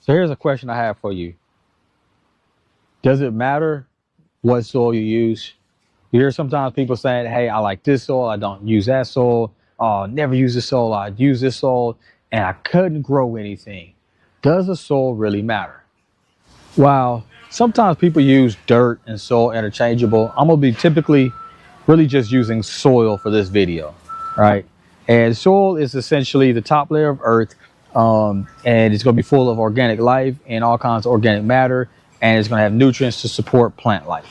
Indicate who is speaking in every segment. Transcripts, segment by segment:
Speaker 1: So here's a question I have for you. Does it matter what soil you use? You hear sometimes people saying, hey, I like this soil, I don't use that soil. Oh, never use this soil, I use this soil, and I couldn't grow anything. Does the soil really matter? While sometimes people use dirt and soil interchangeable, I'm gonna be typically really just using soil for this video, right? And soil is essentially the top layer of earth, and it's gonna be full of organic life and all kinds of organic matter, and it's gonna have nutrients to support plant life.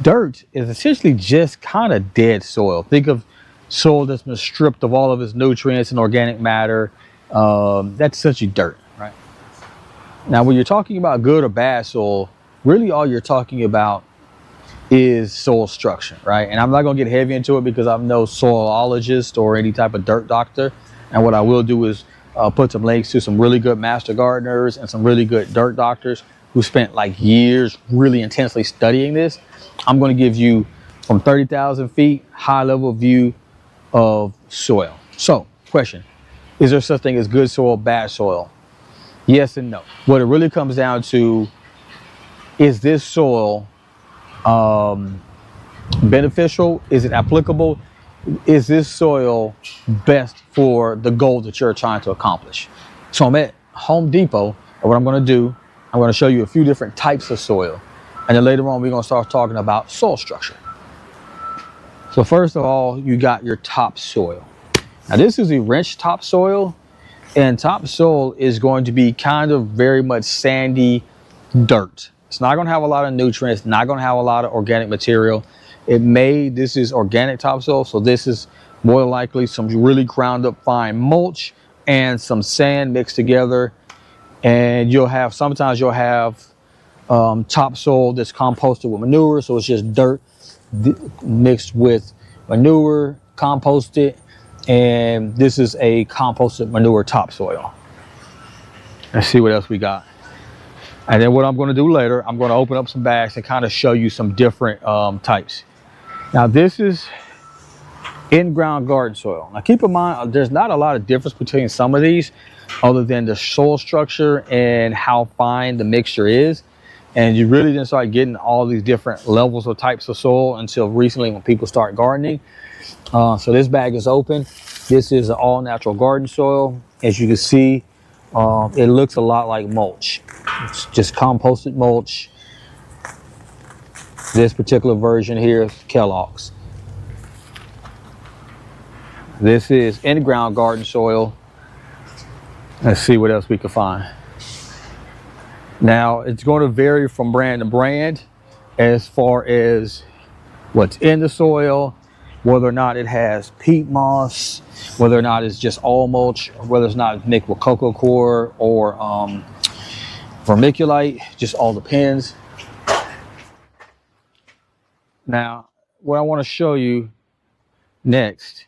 Speaker 1: Dirt is essentially just kind of dead soil. Think of soil that's been stripped of all of its nutrients and organic matter. That's essentially dirt, right? Now, when you're talking about good or bad soil, really all you're talking about is soil structure, right? And I'm not gonna get heavy into it because I'm no soilologist or any type of dirt doctor. And what I will do is put some links to some really good master gardeners and some really good dirt doctors who spent like years really intensely studying this. I'm going to give you from 30,000 feet, high level view of soil. So, question, is there such thing as good soil, bad soil? Yes and no. What it really comes down to is this soil beneficial? Is it applicable? Is this soil best for the goal that you're trying to accomplish? So I'm at Home Depot, and what I'm going to do, I'm going to show you a few different types of soil. And then later on, we're going to start talking about soil structure. So first of all, you got your topsoil. Now this is enriched topsoil, and topsoil is going to be kind of very much sandy dirt. It's not going to have a lot of nutrients, not going to have a lot of organic material. This is organic topsoil, so this is more than likely some really ground up fine mulch and some sand mixed together. And sometimes you'll have topsoil that's composted with manure, so it's just dirt mixed with manure, composted, and this is a composted manure topsoil. Let's see what else we got. And then what I'm going to do later, I'm going to open up some bags and kind of show you some different types. Now this is in-ground garden soil. Now keep in mind, there's not a lot of difference between some of these other than the soil structure and how fine the mixture is. And you really didn't start getting all these different levels or types of soil until recently when people start gardening. So this bag is open. This is an all natural garden soil. As you can see, it looks a lot like mulch. It's just composted mulch. This particular version here is Kellogg's. This is in-ground garden soil. Let's see what else we can find. Now, it's going to vary from brand to brand as far as what's in the soil, whether or not it has peat moss, whether or not it's just all mulch, or whether it's not mixed with cocoa coir or vermiculite, just all depends. Now, what I want to show you next,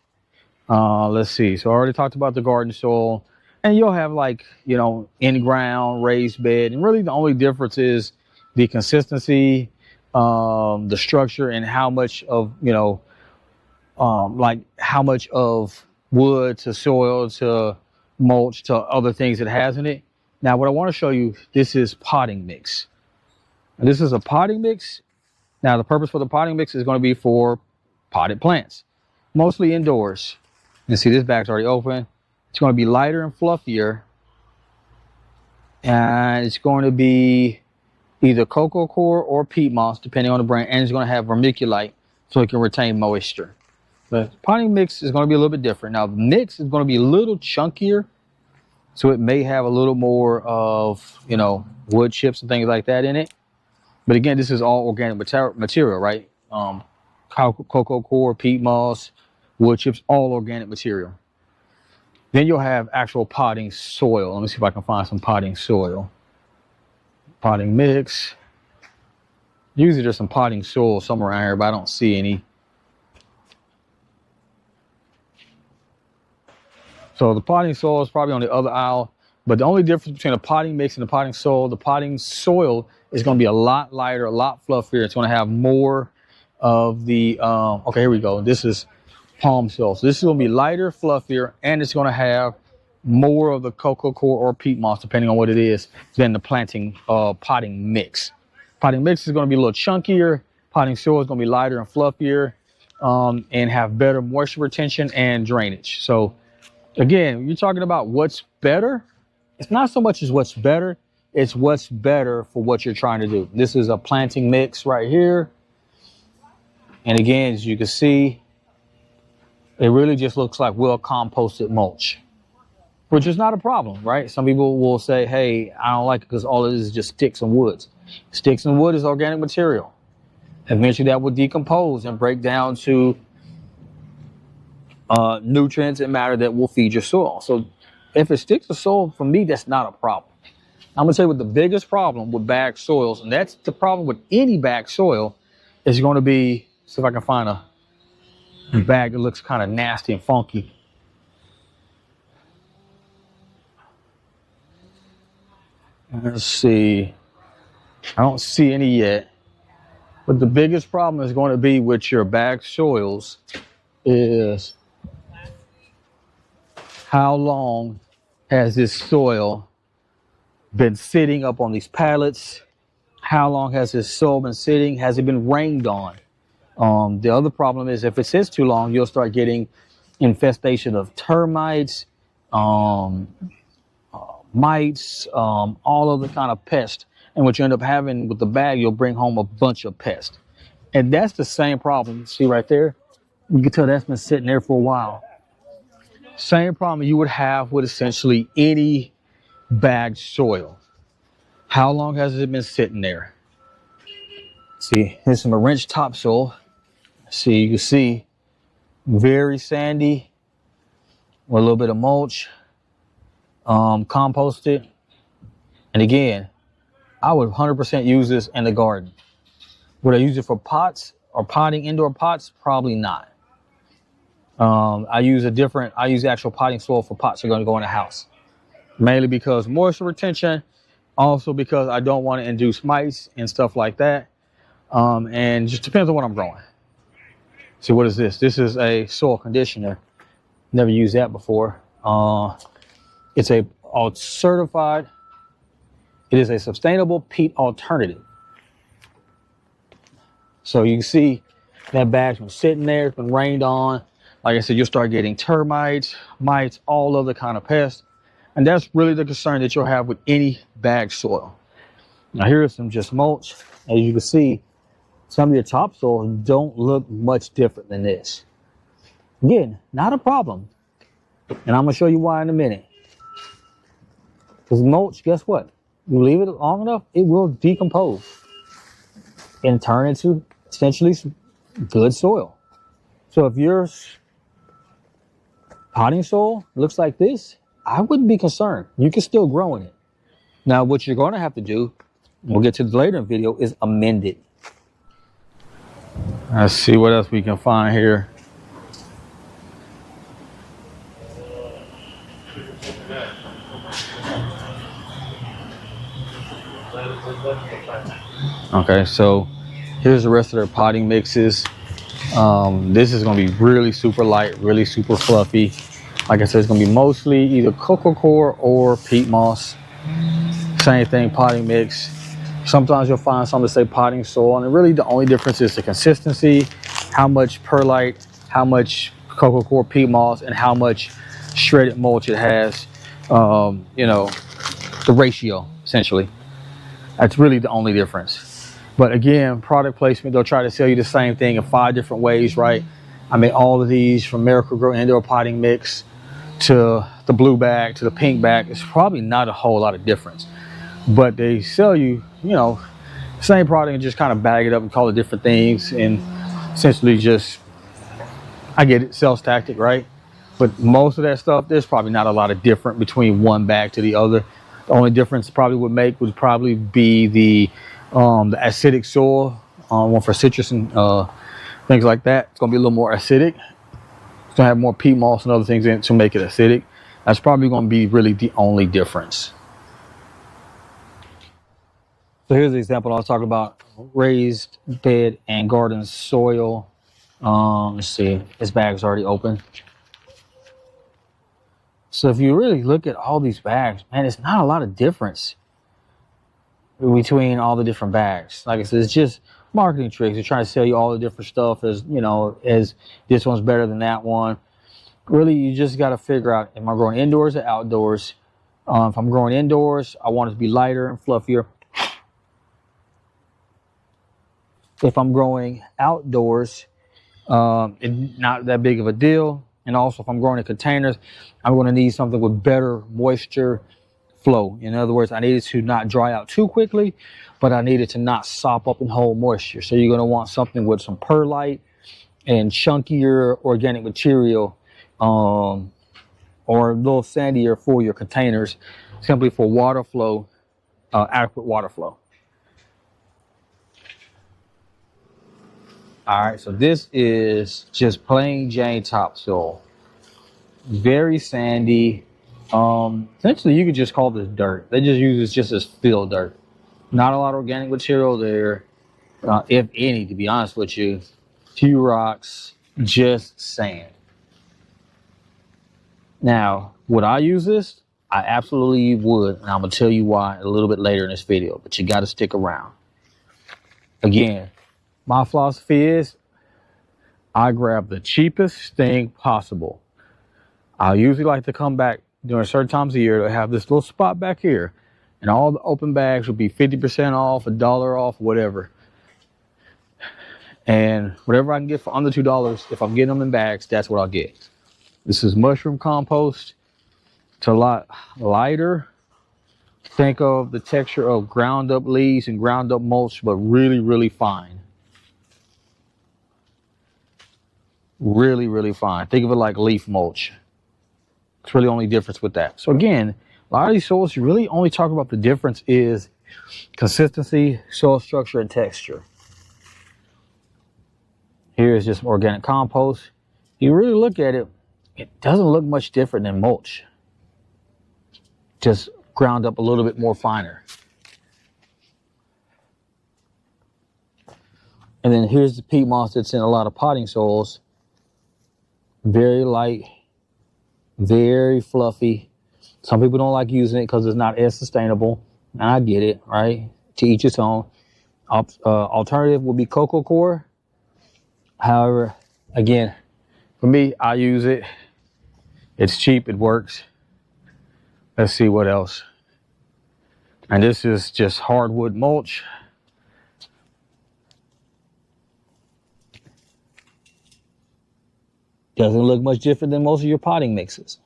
Speaker 1: let's see. So I already talked about the garden soil. And you'll have like, in-ground, raised bed. And really the only difference is the consistency, the structure, and how much of, like how much of wood to soil to mulch to other things it has in it. Now, what I want to show you, this is potting mix. And this is a potting mix. Now, the purpose for the potting mix is going to be for potted plants, mostly indoors. You see this bag's already open. It's going to be lighter and fluffier, and it's going to be either cocoa coir or peat moss, depending on the brand, and it's going to have vermiculite so it can retain moisture. The potting mix is going to be a little bit different. Now, the mix is going to be a little chunkier, so it may have a little more of, wood chips and things like that in it. But again, this is all organic material, right? Cocoa coir, peat moss, wood chips, all organic material. Then you'll have actual potting soil. Let me see if I can find some potting soil. Potting mix. Usually there's some potting soil somewhere around here, but I don't see any. So the potting soil is probably on the other aisle. But the only difference between a potting mix and the potting soil is going to be a lot lighter, a lot fluffier. It's going to have more of the, okay, here we go. This is palm soil. So this is going to be lighter, fluffier, and it's going to have more of the cocoa coir or peat moss, depending on what it is, than the potting mix. Potting mix is going to be a little chunkier. Potting soil is going to be lighter and fluffier, and have better moisture retention and drainage. So again, you're talking about what's better. It's not so much as what's better, it's what's better for what you're trying to do. This is a planting mix right here. And again, as you can see, it really just looks like well composted mulch, which is not a problem, right? Some people will say, hey, I don't like it because all it is just sticks and woods. Sticks and wood is organic material. Eventually that will decompose and break down to nutrients and matter that will feed your soil. So if it sticks to soil, for me, that's not a problem. I'm gonna tell you what the biggest problem with bagged soils, and that's the problem with any bagged soil, is going to be, see if I can find a bag that looks kind of nasty and funky. Let's see. I don't see any yet. But the biggest problem is going to be with your bagged soils is how long has this soil been sitting up on these pallets? How long has this soil been sitting? Has it been rained on? The other problem is if it sits too long, you'll start getting infestation of termites, mites, all of the kind of pests. And what you end up having with the bag, you'll bring home a bunch of pests. And that's the same problem. See right there? You can tell that's been sitting there for a while. Same problem you would have with essentially any bagged soil. How long has it been sitting there? See, here's some enriched topsoil. See, you can see very sandy with a little bit of mulch, composted. And again, I would 100% use this in the garden. Would I use it for pots or potting indoor pots? Probably not. I use actual potting soil for pots that are going to go in the house. Mainly because moisture retention, also because I don't want to induce mites and stuff like that. And just depends on what I'm growing. See, what is this? This is a soil conditioner. Never used that before. It's a certified. It is a sustainable peat alternative. So you can see that bag's been sitting there, it's been rained on. Like I said, you'll start getting termites, mites, all other kind of pests. And that's really the concern that you'll have with any bagged soil. Now here is some just mulch. As you can see, some of your topsoil don't look much different than this. Again, not a problem. And I'm gonna show you why in a minute. Because mulch, guess what? You leave it long enough, it will decompose and turn into essentially some good soil. So if your potting soil looks like this, I wouldn't be concerned. You can still grow in it. Now, what you're going to have to do, we'll get to this later in the video, is amend it. Let's see what else we can find here. Okay, so here's the rest of their potting mixes. This is going to be really super light, really super fluffy. Like I said, it's going to be mostly either cocoa coir or peat moss. Same thing, potting mix. Sometimes you'll find some that say potting soil, and really the only difference is the consistency, how much perlite, how much cocoa coir, peat moss, and how much shredded mulch it has. You know, the ratio, essentially. That's really the only difference. But again, product placement, they'll try to sell you the same thing in 5 different ways, right? I mean, all of these, from Miracle-Gro indoor potting mix to the blue bag to the pink bag, it's probably not a whole lot of difference. But they sell you, you know, same product and just kind of bag it up and call it different things, and essentially just, I get it, sales tactic, right? But most of that stuff, there's probably not a lot of different between one bag to the other. The only difference probably would make would probably be the acidic soil, one for citrus and things like that. It's gonna be a little more acidic. It's gonna have more peat moss and other things in it to make it acidic. That's probably gonna be really the only difference. So here's the example I was talking about: raised bed and garden soil. Let's see, this bag's already open. So if you really look at all these bags, man, it's not a lot of difference between all the different bags. Like I said, it's just marketing tricks. They're trying to sell you all the different stuff as, you know, as this one's better than that one. Really, you just got to figure out, am I growing indoors or outdoors? If I'm growing indoors, I want it to be lighter and fluffier. If I'm growing outdoors, it's not that big of a deal. And also, if I'm growing in containers, I'm going to need something with better moisture flow. In other words, I need it to not dry out too quickly, but I need it to not sop up and hold moisture. So you're going to want something with some perlite and chunkier organic material, or a little sandier for your containers, simply for water flow, adequate water flow. All right, so this is just plain Jane topsoil. Very sandy. Essentially, you could just call this dirt. They just use it just as field dirt. Not a lot of organic material there, if any, to be honest with you. Few rocks, just sand. Now, would I use this? I absolutely would, and I'm gonna tell you why a little bit later in this video, but you gotta stick around. Again, my philosophy is I grab the cheapest thing possible. I usually like to come back during certain times of year to have this little spot back here, and all the open bags would be 50% off, $1 off, whatever. And whatever I can get for under $2, if I'm getting them in bags, that's what I'll get. This is mushroom compost. It's a lot lighter. Think of the texture of ground up leaves and ground up mulch, but really, really fine. Really, really fine. Think of it like leaf mulch. It's really the only difference with that. So again, a lot of these soils, you really only talk about the difference is consistency, soil structure, and texture. Here is just organic compost. You really look at it, it doesn't look much different than mulch. Just ground up a little bit more finer. And then here's the peat moss that's in a lot of potting soils. Very light, very fluffy. Some people don't like using it because it's not as sustainable. And I get it, right? To each its own. Alternative would be cocoa coir. However, again, for me, I use it. It's cheap, it works. Let's see what else. And this is just hardwood mulch. Doesn't look much different than most of your potting mixes.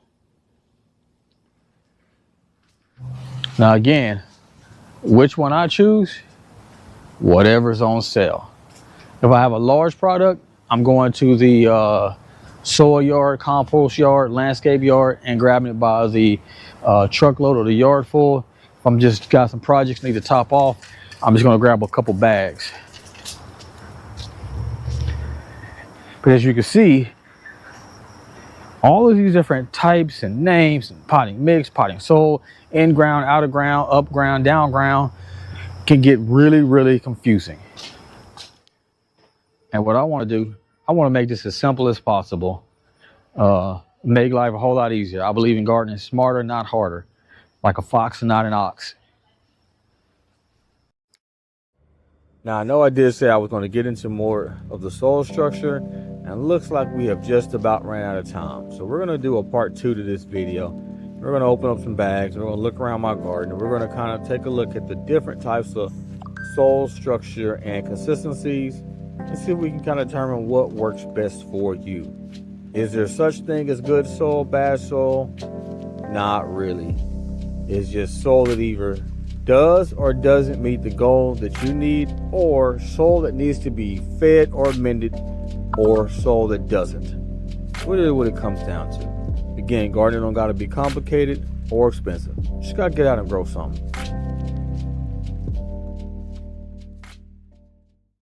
Speaker 1: Now again, which one I choose? Whatever's on sale. If I have a large product, I'm going to the soil yard, compost yard, landscape yard, and grabbing it by the truckload or the yard full. If I'm just got some projects need to top off, I'm just going to grab a couple bags. But as you can see, all of these different types and names and potting mix, potting soil, in ground, out of ground, up ground, down ground, can get really, really confusing. And what I want to do, I want to make this as simple as possible. Make life a whole lot easier. I believe in gardening smarter, not harder. Like a fox and not an ox. Now, I know I did say I was going to get into more of the soil structure, and it looks like we have just about ran out of time. So we're going to do a part 2 to this video. We're going to open up some bags, we're going to look around my garden, and we're going to kind of take a look at the different types of soil structure and consistencies, and see if we can kind of determine what works best for you. Is there such thing as good soil, bad soil? Not really. It's just soil that either does or doesn't meet the goal that you need, or soil that needs to be fed or amended, or soil that doesn't. Really what it comes down to. Again, gardening don't gotta be complicated or expensive. Just gotta get out and grow something.